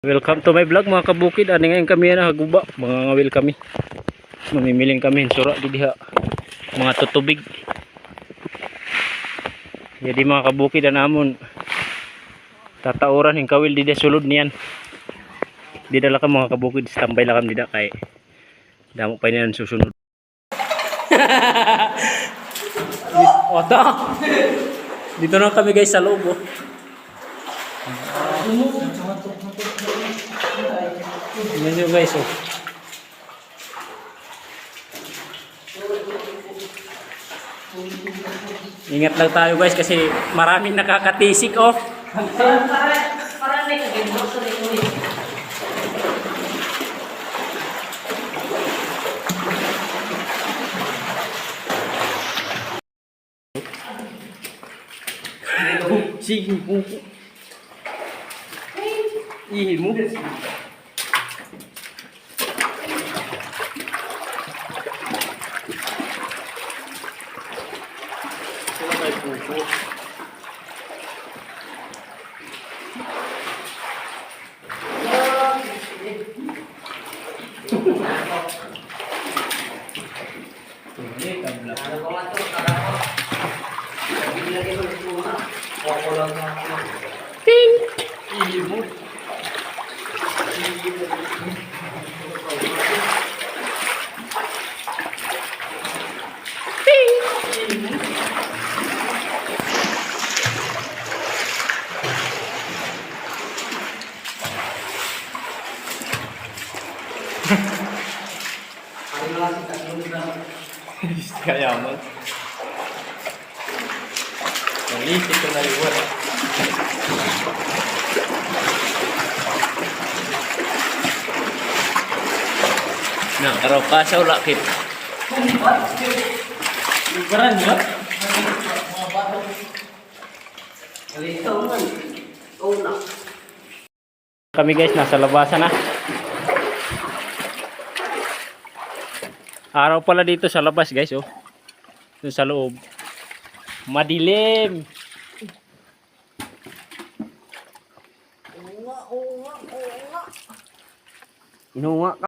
Welcome to my vlog mga kabukid. Ani ngayon kami na haguba, mga ngawil kami. Mamimiling kami sura di diha. Mga tutubig. Jadi mga kabukid anamon tatauran hing kawil di dia sulod niyan. Di dala ka mga kabukid, standby lang kami dida kay damo pa niyan susunod. Oto. Dito na kami guys sa loob. Tingnan nyo guys oh. Ingat lang tayo guys kasi maraming nakakatisik oh. Para may kagibok sa likod. Sige mo. Ihi mo. Ting! Ihi mo. Kaya mo. Ang isip ko na liwan. Nah, karaw ka sa ulakit. Libaran nyo? Kami guys, nasa labasan na. Araw pala dito sa labas guys oh. Doon sa loob. Madilim. Inunga ka.